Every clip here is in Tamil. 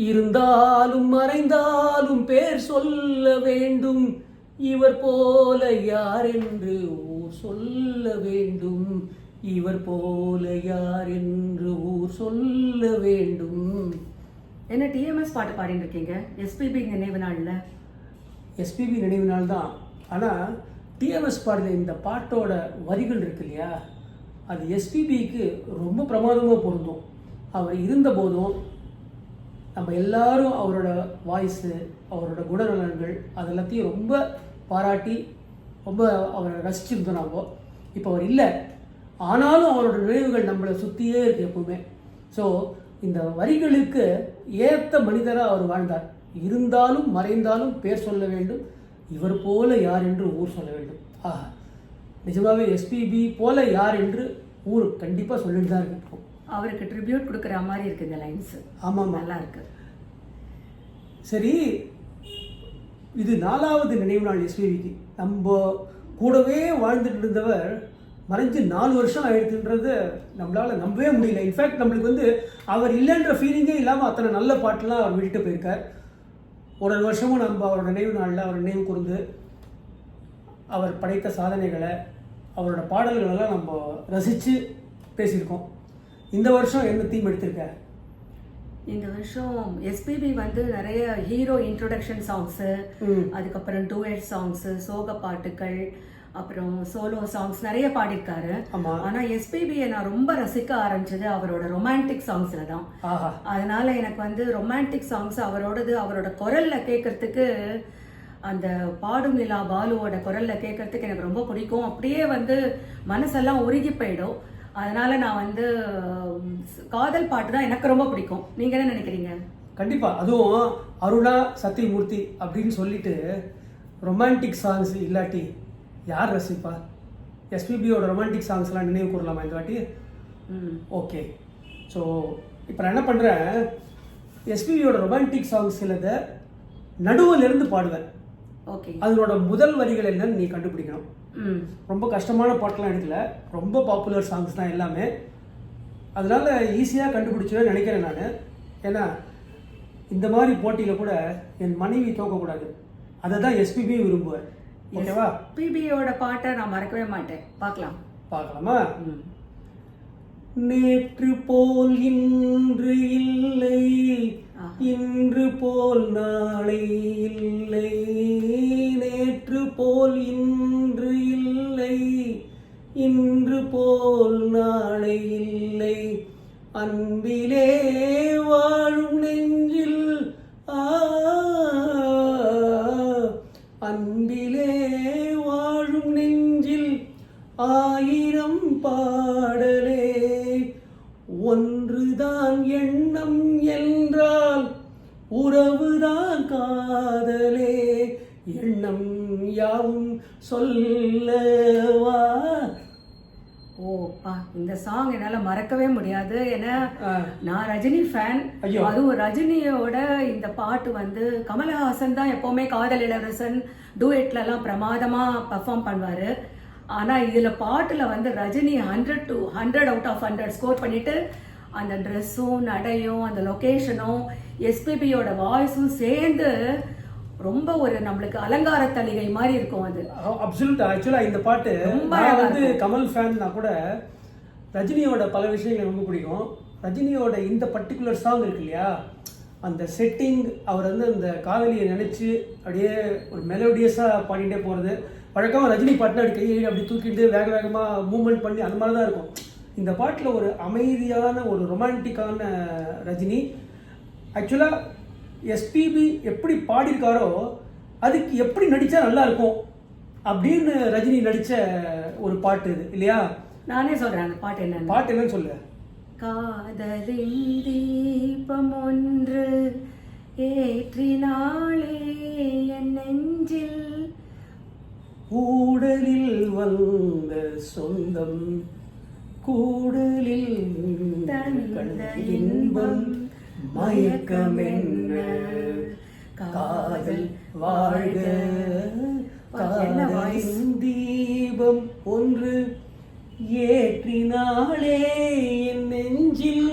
இருந்தாலும் மறைந்தாலும் பேர் சொல்ல வேண்டும், இவர் போல யார் என்று ஊர் சொல்ல வேண்டும், இவர் போல யார் என்று ஊர் சொல்ல வேண்டும். என்ன டிஎம்எஸ் பாட்டு பாடிட்டு இருக்கீங்க? எஸ்பிபி நினைவு நாள்ல. எஸ்பிபி நினைவு நாள் தான். ஆனால் டிஎம்எஸ் பாடின இந்த பாட்டோட வரிகள் இருக்கு இல்லையா, அது எஸ்பிபிக்கு ரொம்ப பிரமாதமாக பொருந்தும். அவர் இருந்த போதும் நம்ம எல்லாரும் அவரோட வாய்ஸு, அவரோட குணநலன்கள் அது எல்லாத்தையும் ரொம்ப பாராட்டி ரொம்ப அவரை ரசிச்சிருந்தோம். நாம் இப்போ அவர் இல்லை, ஆனாலும் அவரோட நினைவுகள் நம்மளை சுற்றியே இருக்குது எப்பவுமே. ஸோ இந்த வரிகளுக்கு ஏற்ற மனிதராக அவர் வாழ்ந்தார். இருந்தாலும் மறைந்தாலும் பேர் சொல்ல வேண்டும், இவர் போல யார் என்று ஊர் சொல்ல வேண்டும். ஆஹா, நிஜமாகவே எஸ்பிபி போல யார் என்று ஊர் கண்டிப்பாக சொல்லிட்டு தான் இருக்கும். அவருக்கு ட்ரிபியூட் கொடுக்குற மாதிரி இருக்குது இந்த லைன்ஸ். ஆமாம், நல்லா இருக்கு. சரி, இது 4வது நினைவு நாள் எஸ்பிபிக்கு. நம்ம கூடவே வாழ்ந்துட்டு இருந்தவர் மறைஞ்சு 4 வருஷம் ஆயிடுச்சுன்றது நம்மளால் நம்பவே முடியல. இன்ஃபேக்ட் நம்மளுக்கு அவர் இல்லைன்ற ஃபீலிங்கே இல்லாமல் அத்தனை நல்ல பாட்டெலாம் அவர் விட்டுட்டு போயிருக்கார். ஒரு வருஷமும் நம்ம அவரோட நினைவு நாளில் அவர் நினைவு கூர்ந்து அவர் படைத்த சாதனைகளை, அவரோட பாடல்களெல்லாம் நம்ம ரசித்து பேசியிருக்கோம். இந்த வருஷம் என்ன தீம் எடுத்திருக்க? இந்த வருஷம் எஸ்பிபி நிறைய ஹீரோ இன்ட்ரோடக்ஷன் சாங்ஸு, அதுக்கப்புறம் டூயட் சாங்ஸு, சோக பாட்டுகள், அப்புறம் சோலோ சாங்ஸ் நிறைய பாடியிருக்காரு. ஆனா எஸ்பிபியை நான் ரொம்ப ரசிக்க ஆரம்பிச்சது அவரோட ரொமான்டிக் சாங்ஸ்ல தான். அதனால எனக்கு ரொமான்டிக் சாங்ஸ் அவரோட குரல்ல கேட்கறதுக்கு, அந்த பாடும் நிலா பாலுவோட குரல்ல கேட்கறதுக்கு எனக்கு ரொம்ப பிடிக்கும். அப்படியே மனசெல்லாம் உருகி போயிடும். அதனால நான் காதல் பாட்டு தான் எனக்கு ரொம்ப பிடிக்கும். நீங்க என்ன நினைக்கிறீங்க? கண்டிப்பா, அதுவும் அருணா சத்தியமூர்த்தி அப்படின்னு சொல்லிட்டு ரொமான்டிக் சாங்ஸ் இல்லாட்டி யார் ரசிப்பா? எஸ்பிபியோட ரொமான்டிக் சாங்ஸ்லாம் நினைவு கூறலாமா இந்த வாட்டி? ஓகே, ஸோ இப்போ நான் என்ன பண்ணுறேன், எஸ்பிபியோட ரொமான்டிக் சாங்ஸ் சிலதை நடுவில் இருந்து பாடுவேன். ஓகே, அதனோட முதல் வரிகள் என்னன்னு நீ கண்டுபிடிக்கணும். ரொம்ப கஷ்டமான பாட்டெலாம் எடுக்கல, ரொம்ப பாப்புலர் சாங்ஸ் தான் எல்லாமே. அதனால ஈஸியாக கண்டுபிடிச்சுவேன் நினைக்கிறேன் நான். ஏன்னா இந்த மாதிரி போட்டியில் கூட என் மனைவி தோக்கக்கூடாது, அதை தான் எஸ்பிபி விரும்புவார். ஓகேவா? எஸ்பிபியோட பாட்டை நான் மறக்கவே மாட்டேன். பார்க்கலாமா? நேற்று போல் இன்று இல்லை, இன்று போல் நாளை இல்லை, நேற்று போல் இன்று இல்லை, இன்று போல் நாளை இல்லை, அன்பிலே வாழும் நெஞ்சில் அன்பிலே வாழும் நெஞ்சில் 1000 பாடலே, ஒன்றுதான் எண்ணம் என்றால் உறவுதான் காதலே, எண்ணம் யாவும் சொல்லவா. ஓப்பா, இந்த சாங் என்னால மறக்கவே முடியாது. ஏன்னா நான் ரஜினி ஃபேன். அதுவும் ரஜினியோட இந்த பாட்டு கமலஹாசன் தான் எப்பவுமே காதல் இளவரசன் டூயட்ல எல்லாம் பிரமாதமா பெர்ஃபார்ம் பண்ணுவாரு. ஆனா இதுல பாட்டுல Rajini 100 to 100 out of 100 score பண்ணிட்டு, அந்த ட்ரெஸ்ஸும் நடையும் அந்த லொகேஷனும் எஸ்பிபியோட வாய்ஸும் சேர்ந்து ரொம்ப ஒரு நம்மளுக்கு அலங்கார தலிகை மாதிரி இருக்கும். அது அப்சல்யூட்டா. ஆக்சுவலாக இந்த பாட்டு நான் கமல் ஃபேன்னா கூட ரஜினியோட பல விஷயங்கள் ரொம்ப பிடிக்கும். ரஜினியோட இந்த பர்டிகுலர் சாங் இருக்கு இல்லையா, அந்த செட்டிங், அவர் அந்த காதலியை நினைச்சு அப்படியே ஒரு மெலோடியஸாக பாடிட்டே போகிறது. வழக்கமாக ரஜினி பாட்டுனா அப்படி கையை அப்படி தூக்கிட்டு வேக வேகமாக மூவ்மெண்ட் பண்ணி அந்த மாதிரி தான் இருக்கும். இந்த பாட்டில் ஒரு அமைதியான ஒரு ரொமான்டிக்கான ரஜினி. ஆக்சுவலாக எஸ்பிபி எப்படி பாடியிருக்காரோ அதுக்கு எப்படி நடித்தா நல்லா இருக்கும் அப்படின்னு ரஜினி நடித்த ஒரு பாட்டு இது இல்லையா? நானே சொல்கிறேன் அந்த பாட்டு என்னன்னு சொல்லு. காதலின் தீபம் ஒன்று ஏற்றினாளே என் நெஞ்சில், கூடலில் வந்த சொந்தம் கூடலில் தந்த இன்பம் மயக்கம் என்ன, காதல் வாழ்க காதலின் தீபம் ஒன்று ஏற்றினாளே என் நெஞ்சில்.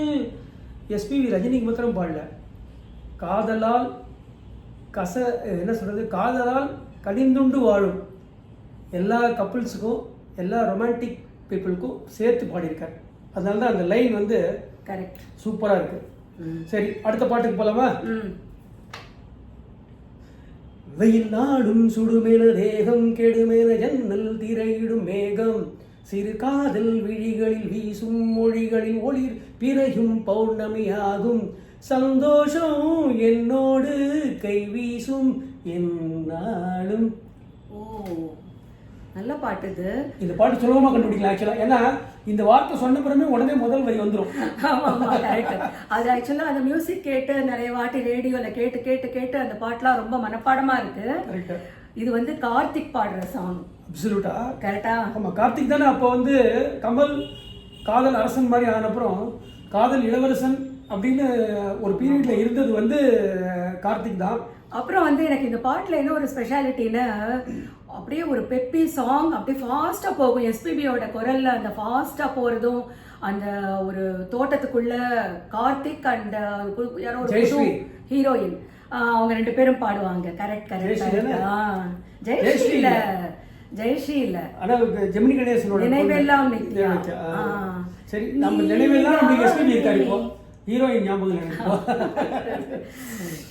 எஸ்பிபி ரஜினிக்கு மாத்திரம் பாடல, காதலால் என்ன சொல்கிறது, காதலால் கனிந்துண்டு வாழும் எல்லா கப்புள்ஸுக்கும் எல்லா ரொமான்டிக் பீப்புளுக்கும் சேர்த்து பாடியிருக்கார். அதனால தான் அந்த லைன் வந்து கரெக்ட், சூப்பராக இருக்கு. சரி, அடுத்த பாட்டுக்கு போகலாமா? வெயில் நாடும் சுடுமென தேகம் கெடுமென ஜன்னல் திரையிடும் மேகம் சிறு காதல் விழிகளில் வீசும் மொழிகளில் ஒளிர் பிறையும் பௌர்ணமியாகும் சந்தோஷம் என்னோடு கை வீசும் என்னாலும். ஓ, நல்ல பாட்டு இது. இந்த பாட்டு சுலபமாக கண்டுபிடிக்கலாம் ஆக்சுவலாக. ஏன்னா இந்த வார்த்தை சொன்ன பிறமே உடனே முதல் வரி வந்துடும். அது ஆக்சுவலாக அந்த மியூசிக் கேட்டு நிறைய வாட்டி ரேடியோவில் கேட்டு கேட்டு கேட்டு அந்த பாட்டுலாம் ரொம்ப மனப்பாடமாக இருக்கு. கரெக்டா. இது வந்து கார்த்திக் பாடுற சாங். அப்சல்யூட்டா கரெக்டா? ஆமாம், கார்த்திக் தானே. அப்போ வந்து கமல் காதல் அரசன் மாதிரி ஆனப்புறம் காதல் இளவரசன் அப்படின்னு ஒரு பீரியட்ல இருந்தது வந்து கார்த்திக் தான். அப்புறம் வந்து எனக்கு இந்த பாட்டில் என்ன ஒரு ஸ்பெஷாலிட்டின்னு, அப்படியே ஒரு பெப்பி சாங், அப்படியே ஃபாஸ்ட்டாக போகும். எஸ்பிபியோட குரலில் அந்த ஃபாஸ்ட்டாக போகிறதும், அந்த ஒரு தோட்டத்துக்குள்ள கார்த்திக் அண்ட் யாரோ ஒரு ஹீரோயின் அவங்க 2 பேரும் பாடுவாங்க. Correct correct. ஜெயஸ்ரீ இல்ல, ஜெயஸ்ரீ இல்ல, ஆனா ஜெமினி கணேசனோட நினைவெல்லாம் நித்யா. சரி, நம்ம நினைவெல்லாம் நம்ம எஸ்பிபி இருக்காரு. இப்போ ஹீரோயின் ஞாபகம் இல்லை.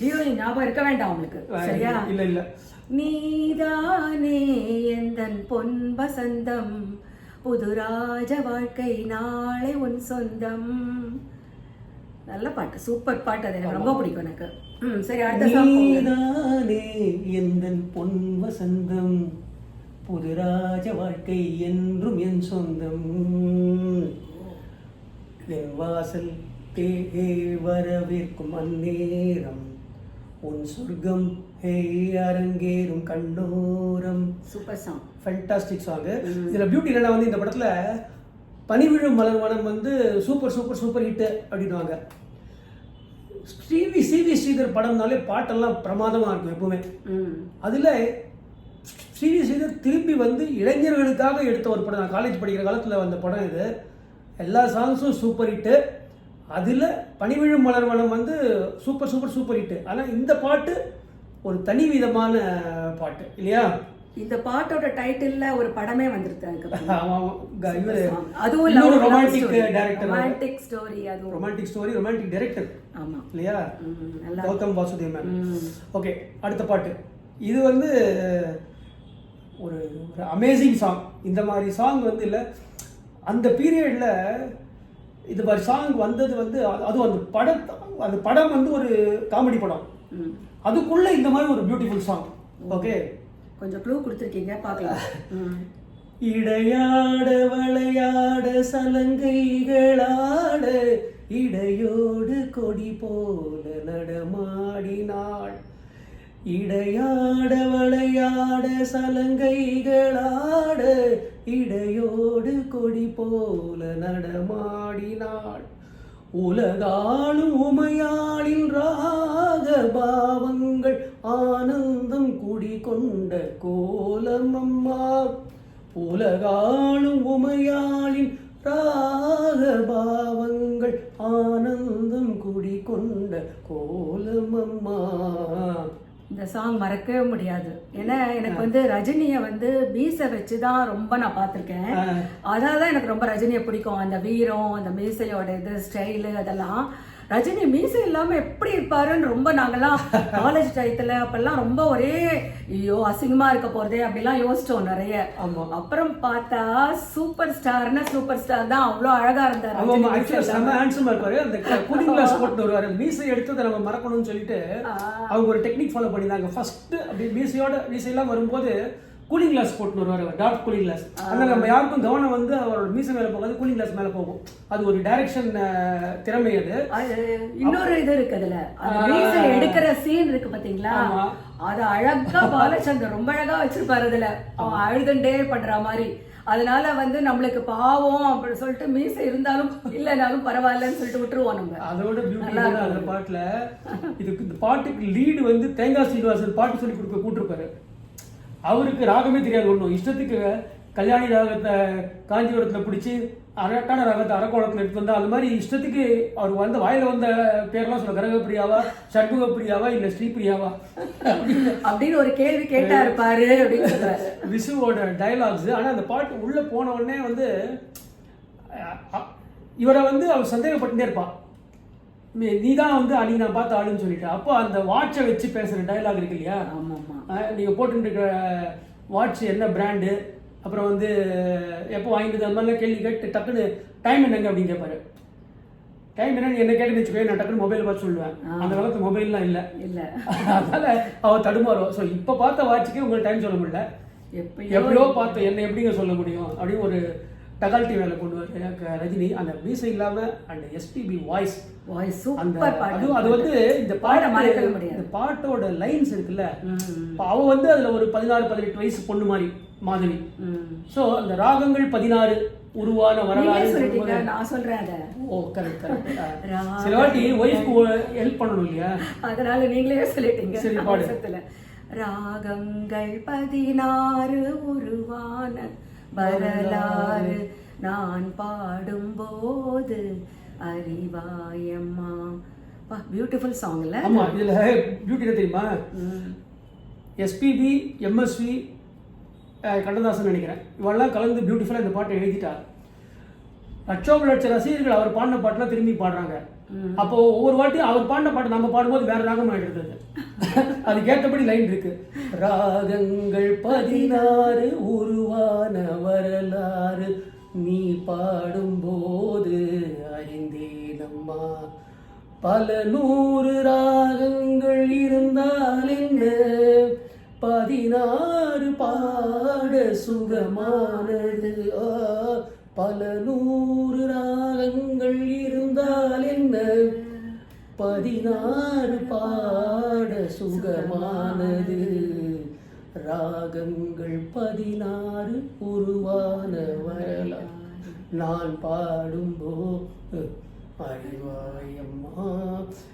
ஹீரோயின் ஞாபகம் இருக்க வேண்டாம் உங்களுக்கு, சரியா? இல்ல இல்ல. நீதானே எந்தன் பொன் வசந்தம், புது ராஜ வாழ்க்கை நாளை உன் சொந்தம். நல்ல பாட்டு, சூப்பர் பாட்டு. அது எனக்கு ரொம்ப பிடிக்கும் எனக்கு. சரி, அடுத்த சாங். நீதானே எந்தன் பொன் வசந்தம், புது ராஜ வாழ்க்கை என்றும் என் சொந்தம், என் வாசல் வரவேற்கும் அந்நேரம், உன் சொர்க்கம் அரங்கேறும் கண்ணோரம். Super song, fantastic song. இதில் பியூட்டி என்னன்னா வந்து இந்த படத்தில் பனிவிழும் மலர் வனம் வந்து சூப்பர் சூப்பர் சூப்பர் ஹிட் அப்படின்வாங்க. சிவி ஸ்ரீதர் படம்னாலே பாட்டெல்லாம் பிரமாதமாக இருக்கும் எப்பவுமே. அதில் சிவி ஸ்ரீதர் திரும்பி வந்து இளைஞர்களுக்காக எடுத்த ஒரு படம். நான் காலேஜ் படிக்கிற காலத்தில் வந்த படம் இது. எல்லா சாங்ஸும் சூப்பர் ஹிட்டு. அதில் பனிவிழும் மலர் வனம் வந்து சூப்பர் சூப்பர் சூப்பர் ஹிட்டு. ஆனால் இந்த பாட்டு ஒரு தனி விதமான பாட்டு இல்லையா? இந்த பாட்டோட டைட்டில்ல ஒரு படமே வந்திருக்கு. அதுவும் ரொமான்டிக் டைரக்டர், ரொமான்டிக் ஸ்டோரி, அது ரொமான்டிக் ஸ்டோரி, ரொமான்டிக் டைரக்டர். ஆமா இல்லையா? கௌதம் வாசுதேவ் மேன். ஓகே, அடுத்த பாட்டு. இது வந்து ஒரு அமேசிங் சாங். இந்த மாதிரி சாங் வந்து இல்லை அந்த பீரியட்ல இது மாதிரி சாங் வந்தது வந்து, அதுவும் அந்த படம் வந்து ஒரு காமெடி படம். அதுக்குள்ள இந்த மாதிரி ஒரு பியூட்டிஃபுல் சாங். ஓகே, கொஞ்சம் க்ளூ கொடுத்துருக்கீங்க, பார்க்கலாம். இடையாட விளையாட சலங்கைகளாட இடையோடு கொடி போல நடமாடினாள், இடையாட விளையாட சலங்கைகளாட இடையோடு கொடி போல நடமாடினாள், உலகாளும் உமையாளின் ராக பாவங்கள் ஆனந்தம் குடிகொண்ட கோலம் அம்மா, உலகாளும் உமையாளின் ராக பாவங்கள் ஆனந்தம் குடிகொண்ட கோலம் அம்மா. இந்த சாங் மறக்கவே முடியாது. ஏன்னா எனக்கு வந்து ரஜினியை வந்து மீசை வச்சு தான் ரொம்ப நான் பார்த்துருக்கேன். அதான் தான் எனக்கு ரொம்ப ரஜினியை பிடிக்கும். அந்த வீரம், அந்த மீசையோட இது ஸ்டைலு, அதெல்லாம். ரஜினி மீசை இல்லாமல் எப்படி இருப்பாருன்னு ரொம்ப நாங்கள்லாம் காலேஜ் டயத்தில் அப்பெல்லாம் ரொம்ப ஒரே ஐயோ அசிங்கமாக இருக்க போகிறதே அப்படிலாம் யோசிச்சோம் நிறைய. அப்புறம் பார்த்தா சூப்பர் ஸ்டார்னா சூப்பர் ஸ்டார் தான், அவ்வளோ அழகாக இருந்தார். அந்த கூலிங் கிளாஸ் போட்டு வருவார். மீசை எடுத்ததை நம்ம மறக்கணும்னு சொல்லிட்டு அவங்க ஒரு டெக்னிக் ஃபாலோ பண்ணியிருந்தாங்க. ஃபர்ஸ்ட் அப்படி மீசையெல்லாம் வரும்போது கூலிங் கிளாஸ் போட்டு வருவார் அவர், டார்க் கூலிங் கிளாஸ். ஆனால் நம்ம யாருக்கும் கவனம் வந்து அவரோட மீசை மேலே போகாது, கூலிங் கிளாஸ் மேலே போகும். அது ஒரு டைரக்ஷன் திறமை. அது இன்னொரு இது இருக்கு அதுல, மீசை எடுக்கிற சீன் இருக்கு பாத்தீங்களா, அது அழகா பாலச்சந்தர் ரொம்ப அழகா வச்சிருப்பாரு. அதுல அவன் அழுதுண்டே பண்ற மாதிரி. அதனால வந்து நம்மளுக்கு பாவம் அப்படின்னு சொல்லிட்டு மீசை இருந்தாலும் இல்லைனாலும் பரவாயில்லன்னு சொல்லிட்டு விட்டுருவோம் நம்ம. அதோட பியூட்டி அந்த பாட்டுல இதுக்கு இந்த பாட்டுக்கு லீடு வந்து தேங்காய் சீனிவாசன் பாட்டு சொல்லி கூட்டிருப்பாரு. அவருக்கு ராகமே தெரியாது, ஒன்றும் இஷ்டத்துக்கு கல்யாணி ராகத்தை காஞ்சிபுரத்தில் பிடிச்சி அரக்கான ராகத்தை அரக்கோணத்தில் எடுத்து வந்தா அது மாதிரி இஷ்டத்துக்கு அவர் வந்த வாயில வந்த பேர்லாம் சொல்ல கரகப்பிரியாவா சண்முகப்பிரியாவா இல்லை ஸ்ரீபிரியாவா அப்படின்னு ஒரு கேள்வி கேட்டா இருப்பாரு அப்படின்னு சொல்றாரு விசுவோட டயலாக்ஸ். ஆனால் அந்த பாட்டு உள்ளே போன உடனே வந்து இவரை வந்து அவர் சந்தேகப்பட்டுட்டே இருப்பான், நீ தான் வந்து அன்னைக்கு நான் பார்த்த ஆளுன்னு சொல்லிட்டு. அப்போ அந்த வாட்சை வச்சு பேசுகிற டைலாக் இருக்கு இல்லையா, நீங்கள் போட்டுருக்க வாட்ச் என்ன பிராண்டு, அப்புறம் வந்து எப்போ வாங்கிட்டு அந்த மாதிரிலாம் கேள்வி கேட்டு டக்குன்னு டைம் என்னங்க அப்படின்னு கேட்பாரு. டைம் என்ன என்ன கேட்டுன்னு வச்சுக்கோ, நான் டக்குன்னு மொபைல் பார்த்து சொல்லுவேன். அந்த காலத்து மொபைல்லாம் இல்லை, அதனால அவள் தடுமாறுவோம். ஸோ இப்போ பார்த்த வாட்சுக்கே உங்களுக்கு டைம் சொல்ல முடியல, எப்படியோ பார்த்து என்ன எப்படிங்க சொல்ல முடியும் அப்படின்னு ஒரு டகால்ட்டி வேலை கொண்டு வர ரஜினி. அந்த மியூசிக் இல்லாமல் அந்த எஸ்பிபி வாய்ஸ் அந்த அது வந்து இந்த பாட்டோட லைன்ஸ் இருக்குல்ல, அவ வந்து அதுல ஒரு 16-18 வயசு பொண்ணு மாதிரி மாதவி. சோ அந்த ராகங்கள் 16 உருவான வரலாறு நான் சொல்றேன். ஓ கரெக்ட் கரெக்ட். சில வாட்டி ஒய்ஃப்க்கு ஹெல்ப் பண்ணணும் இல்லையா, அதனால நீங்களே சொல்லிட்டீங்க. சரி பாடு. ராகங்கள் 16 உருவான வரலாறு நான் பாடும்போது அறிவாயம்மா. பியூட்டிஃபுல் சாங் இல்ல? ஆமா, இதுல பியூட்டி என்ன தெரியுமா, எஸ்பிபி எம்எஸ்வி கண்ணதாசன் நினைக்கிறேன், இவெல்லாம் கலந்து பியூட்டிஃபுல்லா இந்த பாட்டை எழுதிட்டார். லட்சோப லட்ச ரசிகர்கள் அவர் பாடின பாட்டுலாம் திரும்பி பாடுறாங்க. அப்போ ஒவ்வொரு வாட்டியும் அவர் பாடின பாட்டு நம்ம பாடும்போது வேற ராகம் ஆயிடுறது. அதுக்கேற்றபடி லைன் இருக்கு. ராகங்கள் 16 உருவான வரலாறு நீ பாடும்போது அறிந்தேனம்மா, பல 100 ராகங்கள் இருந்தால் என்ன, 16 பாட சுகமானது. பல 100 ராகங்கள் இருந்தால் என்ன, 16 பாட சுகமானது. ராகங்கள் 16 உருவான வரலாறு நான் பாடும்போது அறிவாயம்மா.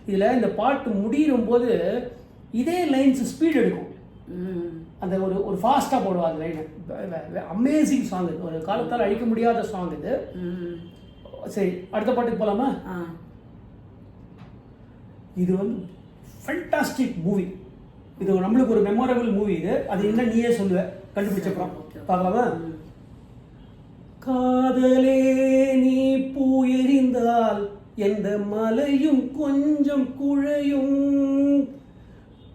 இதுல இந்த பாட்டு முடியும் போது இதே லைன்ஸ் ஸ்பீட் எடுக்கும், அந்த ஒரு ஃபாஸ்டா போடுவா அந்த லைன். அமேசிங் சாங், ஒரு காலத்தால் அழிக்க முடியாத சாங் இது. சரி, அடுத்த பாட்டுக்கு போலாமா? இது வந்து ஃபேண்டாஸ்டிக் மூவி, இது நம்மளுக்கு ஒரு மெமரபிள் மூவி. இது அது என்ன நீயே சொல்லுவ கண்டுபிடிச்சப்பறம் பார்க்கலாமா? காதலே நீ பூ எறிந்தால் எந்த மலையும் கொஞ்சம் குழையும்,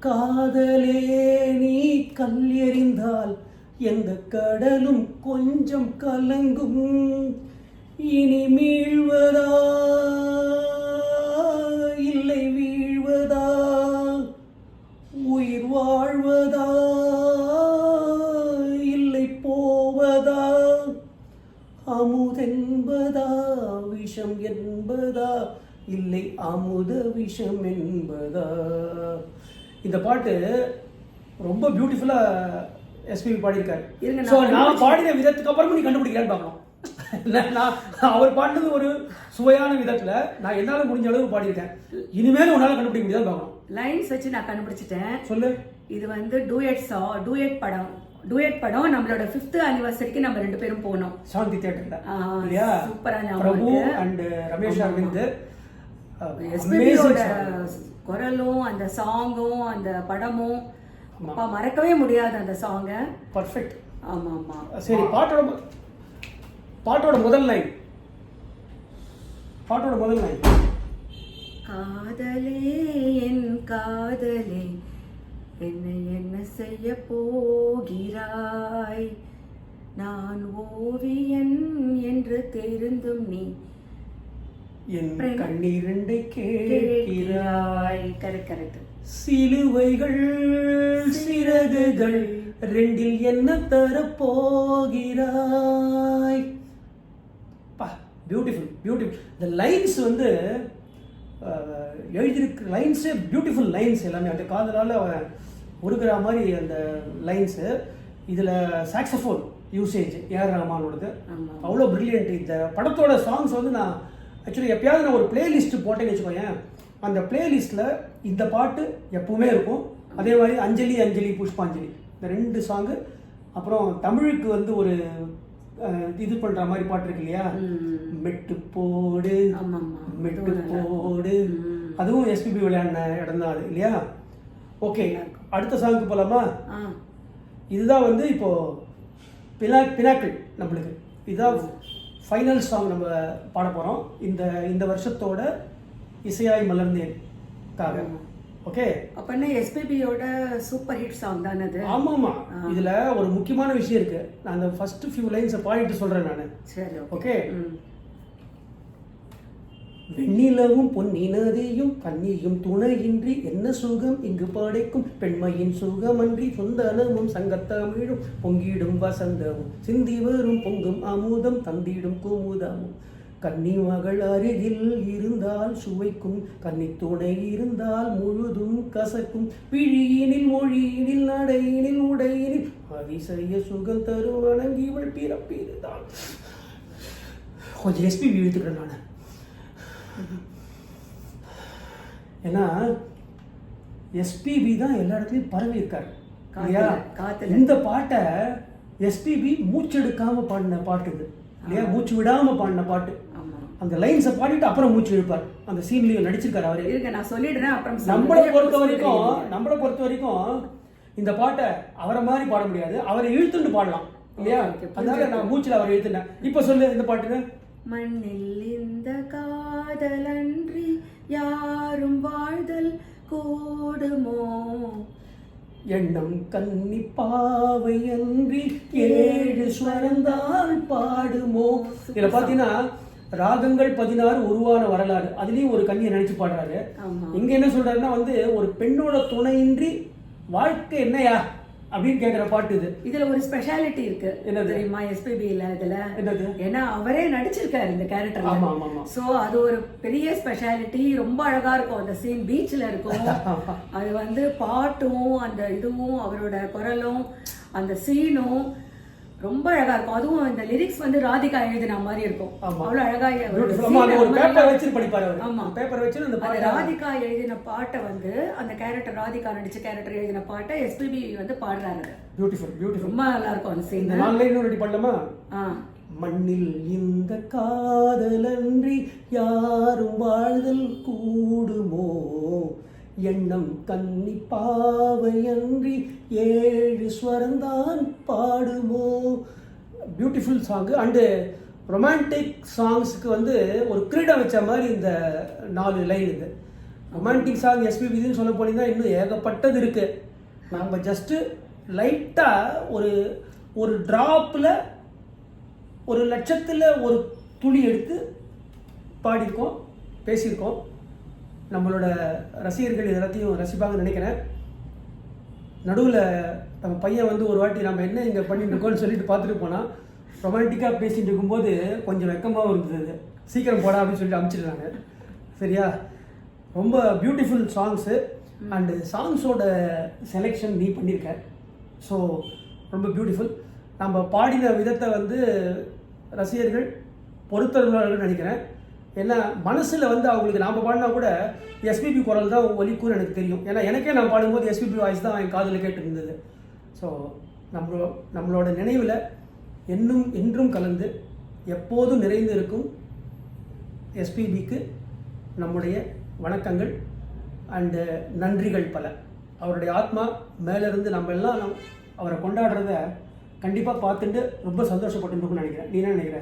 காதலே நீ கல் எறிந்தால் எந்த கடலும் கொஞ்சம் கலங்கும், இனி மீழ்வதா இல்லை வீழ்வதா, உயிர் வாழ்வதா இல்லை போவதா, அமுதென்பதா விஷம் என்பதா இல்லை அமுத விஷம் என்பதா. இந்த பாட்டு ரொம்ப பியூட்டிஃபுல்லா எஸ்பிபி பாடியிருக்காரு. ஸோ நான் பாடின விதத்துக்கு அப்புறமும் நீ கண்டுபிடிக்கலான்னு பார்க்கணும். நான் அவர் பாடினது ஒரு சுவையான விதத்துல நான் என்னால முடிஞ்ச அளவுக்கு பாடியிருக்கேன். இனிமேல் உன்னால கண்டுபிடிக்க முடியாது பார்க்கணும். லைன்ஸ் வச்சு நான் கண்டுபிடிச்சிட்டேன். சொல்லு. இது வந்து டூயட் படம் நம்மளோட 5th anniversary நம்ம 2 பேரும் போனோம் சாந்தி தியேட்டர்ல இல்லையா? சூப்பரான பிரபு அண்ட் ரமேஷ் அரவிந்த். எஸ்பிபியோட குரலும் அந்த சாங்கும் அந்த படமும் மறக்கவே முடியாது அந்த சாங். பர்ஃபெக்ட். ஆமா ஆமா. சரி, பாட்டோட முதல் லைன். காதலே என் காதலே என்னை என்ன செய்ய போகிறாய், நான் ஓவியன் என்று தெரிந்தும் நீ என் கண்ணீரண்டை கேட்கிறாய். கரெக்ட். சிலுவைகள் சிறகுகள் 2இல் என்ன தரப்போகிறாய். பியூட்டிஃபுல். இந்த லைன்ஸ் வந்து எழுதியிருக்க லைன்ஸே பியூட்டிஃபுல் லைன்ஸ் எல்லாமே. அந்த காதலால் உருகிற மாதிரி அந்த லைன்ஸு. இதில் சாக்ஸோஃபோன் யூசேஜ் ஏஆர் ரஹ்மானோடது அவ்வளோ பிரில்லியன்ட். இந்த படத்தோட சாங்ஸ் வந்து நான் ஆக்சுவலி எப்பயாவது நான் ஒரு பிளேலிஸ்ட்டு போட்டேன்னு வச்சுக்கோங்க, அந்த பிளேலிஸ்ட்டில் இந்த பாட்டு எப்பவுமே இருக்கும். அதே மாதிரி அஞ்சலி புஷ்பாஞ்சலி, இந்த 2 சாங்கு அப்புறம் தமிழுக்கு வந்து ஒரு இது பண்ற மாதிரி பாட்டு இருக்கு இல்லையா, மெட்டு போடு மெட்டு போடு, அதுவும் எஸ்பிபி விளையாடின இடம் தான் அது இல்லையா. ஓகே, அடுத்த சாங்க்கு போலாமா? இதுதான் வந்து இப்போ பினாக்கிள் நம்மளுக்கு, இதுதான் ஃபைனல் சாங் நம்ம பாட போகிறோம் இந்த வருஷத்தோட இசையாய் மலர்ந்தேன்காக. ஓகே, அப்பன்னா எஸ்பிபியோட சூப்பர் ஹிட் சாங் தானே அது? ஆமாம். இதில் ஒரு முக்கியமான விஷயம் இருக்கு, நான் அந்த ஃபர்ஸ்ட் ஃபியூ லைன்ஸை பாடிட்டு சொல்கிறேன் நான். சரி, ஓகே. வெண்ணிலவும் பொன்னினதையும் கன்னியும் துணையின்றி என்ன சுகம் இங்கு படைக்கும், பெண்மையின் சுகமன்றி சொந்தனமும் சங்கத்தமிழும் பொங்கிடும் வசந்தமும் சிந்தி வரும் பொங்கும் அமுதம் தந்திடும் குமுதமும், கன்னி மகள் அருகில் இருந்தால் சுவைக்கும், கன்னி துணை இருந்தால் முழுதும் கசக்கும், விழியினில் மொழியினில் நடையினில் உடையினில் அதிசய சுகம் தரும் வணங்கிவள் பிறப்பிதுதான். கொஞ்சம் எஸ்பிபி இழுத்துக்கிறேன் நான். ஏன்னா எஸ்பிபி தான் எல்லா இடத்துலையும் பரவி இருக்காரு இல்லையா. இந்த பாட்டை எஸ்பிபி மூச்செடுக்காம பாடின பாட்டு இது இல்லையா, மூச்சு விடாம பாடின பாட்டு. அந்த லைன்ஸை பாடிட்டு அப்புறம் மூச்சு இழுப்பார். அந்த சீன்லயும் நடிச்சிருக்காரு அவரு. நான் சொல்லிடுறேன். அப்புறம் நம்மளை பொறுத்த வரைக்கும் இந்த பாட்டை அவரை மாதிரி பாட முடியாது, அவரை இழுத்துட்டு பாடலாம் இல்லையா. அதனால நான் மூச்சுல அவரை இழுத்துட்டேன். இப்ப சொல்லு இந்த பாட்டுன்னு. மண்ணில் இந்த காதலன்றி யாரும் வாழ்தல் கூடுமோ, எண்ணம் கன்னி பாவை அன்றி 7 ஸ்வரந்தால் பாடுமோ. இதுல பாத்தீங்கன்னா ராகங்கள் 16 உருவான வரலாறு, அதுலயும் ஒரு கன்னியை நினைச்சு பாடுறாரு. இங்க என்ன சொல்றாருன்னா வந்து ஒரு பெண்ணோட துணையின்றி வாழ்க்கை என்னையா அப்படின்னு கேட்கிற பாட்டு இது. இதுல ஒரு ஸ்பெஷாலிட்டி இருக்கு, என்ன தெரியுமா எஸ்பிபில? இதுல என்னது? ஏன்னா அவரே நடிச்சிருக்காரு இந்த கேரக்டர். சோ அது ஒரு பெரிய ஸ்பெஷாலிட்டி. ரொம்ப அழகா இருக்கும் அந்த சீன், பீச்ல இருக்கும். அது வந்து பாட்டும் அந்த இதுவும் அவரோட குரலும் அந்த சீனும் ரொம்ப அழகா இருக்கும். அதுவும் இந்த லிரிக்ஸ் வந்து ராதிகா எழுதின மாதிரி இருக்கும். அவ்வளவு அழகா ராதிகா எழுதின பாட்டை வந்து அந்த கேரக்டர், ராதிகா நடிச்ச கேரக்டர் எழுதின பாட்டை எஸ்பிபி வந்து பாடுறாரு. ரொம்ப நல்லா இருக்கும் அந்த சீன். மண்ணில் இந்த காதலன்றி யாரும் வாழ்தல் கூடுமோ, எண்ணம் கன்னி பாவையன்றி 7 ஸ்வரந்தான் பாடுமோ. Beautiful song. அண்டு ரொமான்டிக் சாங்ஸுக்கு வந்து ஒரு கிரீடம் வச்ச மாதிரி இந்த 4 லைன் இது. ரொமான்டிக் சாங் எஸ்பிபின்னு சொல்ல போனீங்கன்னா இன்னும் ஏகப்பட்டது இருக்கு. நம்ம ஜஸ்ட்டு லைட்டாக ஒரு ட்ராப்பில் 1 லட்சத்தில் ஒரு துளி எடுத்து பாடியிருக்கோம், பேசியிருக்கோம். நம்மளோட ரசிகர்கள் எல்லாத்தையும் ரசிப்பாங்கன்னு நினைக்கிறேன். நடுவில் நம்ம பையன் வந்து ஒரு வாட்டி நம்ம என்ன இங்கே பண்ணிட்டு இருக்கோம்னு சொல்லிட்டு பார்த்துட்டு போனால் ரொமான்டிக்காக பேசிகிட்டு இருக்கும்போது கொஞ்சம் வெக்கமாகவும் இருந்தது. சீக்கிரம் போடா அப்படின்னு சொல்லிட்டு அனுப்பிச்சிடுறாங்க. சரியா? ரொம்ப பியூட்டிஃபுல் சாங்ஸு அண்டு சாங்ஸோட செலெக்ஷன் நீ பண்ணியிருக்க. ஸோ ரொம்ப பியூட்டிஃபுல். நம்ம பாடின விதத்தை வந்து ரசிகர்கள் பொறுத்தவர்கள்னு நினைக்கிறேன். ஏன்னா மனசில் வந்து அவங்களுக்கு நாம் பாடினா கூட எஸ்பிபி குரல் தான் ஒலிக்கும்னு எனக்கு தெரியும். ஏன்னா எனக்கே நான் பாடும்போது எஸ்பிபி வாய்ஸ் தான் என் காதில் கேட்டு இருந்தது. ஸோ நம்மளோட நினைவில் என்றும் கலந்து எப்போதும் நிறைந்து இருக்கும் எஸ்பிபிக்கு நம்முடைய வணக்கங்கள் அண்டு நன்றிகள் பல. அவருடைய ஆத்மா மேலேருந்து நம்ம எல்லாம் அவரை கொண்டாடுறத கண்டிப்பாக பார்த்துட்டு ரொம்ப சந்தோஷப்பட்டுருக்குன்னு நினைக்கிறேன். நீ என்ன நினைக்கிற?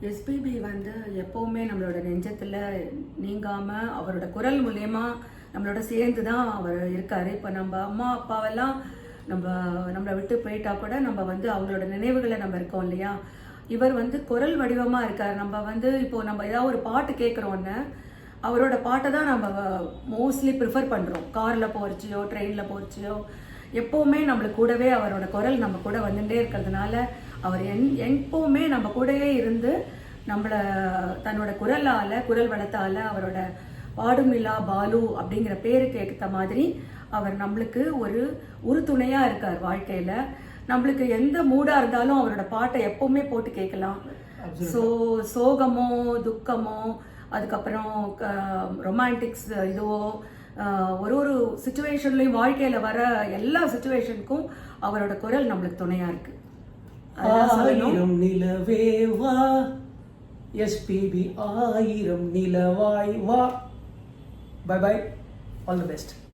எஸ்பிபி வந்து எப்போவுமே நம்மளோட நெஞ்சத்தில் நீங்காமல் அவரோட குரல் மூலயமா நம்மளோட சேர்ந்து தான் அவர் இருக்கார். இப்போ நம்ம அம்மா அப்பாவெல்லாம் நம்மளை விட்டு போயிட்டா கூட நம்ம வந்து அவங்களோட நினைவுகளை நம்ம இருக்கோம் இல்லையா. இவர் வந்து குரல் வடிவமாக இருக்கார். நம்ம வந்து இப்போது நம்ம ஏதாவது ஒரு பாட்டு கேட்குறோன்னு அவரோட பாட்டை தான் நம்ம மோஸ்ட்லி ப்ரிஃபர் பண்ணுறோம். காரில் போகிறச்சியோ ட்ரெயினில் போகிறச்சியோ எப்போவுமே நம்மளுக்கு கூடவே அவரோட குரல் நம்ம கூட வந்துட்டே இருக்கிறதுனால அவர் எப்போவுமே நம்ம கூடவே இருந்து நம்மளை தன்னோட குரல் வளத்தால் அவரோட பாடுமில்லா பாலு அப்படிங்கிற பேருக்கு ஏற்ற மாதிரி அவர் நம்மளுக்கு ஒரு உறுதுணையாக இருக்கார் வாழ்க்கையில். நம்மளுக்கு எந்த மூடாக இருந்தாலும் அவரோட பாட்டை எப்போவுமே போட்டு கேட்கலாம். சோகமோ துக்கமோ அதுக்கப்புறம் ரொமான்டிக்ஸ் இதுவோ ஒரு ஒரு சுச்சுவேஷன்லையும் வாழ்க்கையில் வர எல்லா சுச்சுவேஷனுக்கும் அவரோட குரல் நம்மளுக்கு துணையாக இருக்குது. ஆயிரம் நிலவேவா எஸ்பிபி ஆயிரம் நிலவாய் வா. Bye bye, all the best.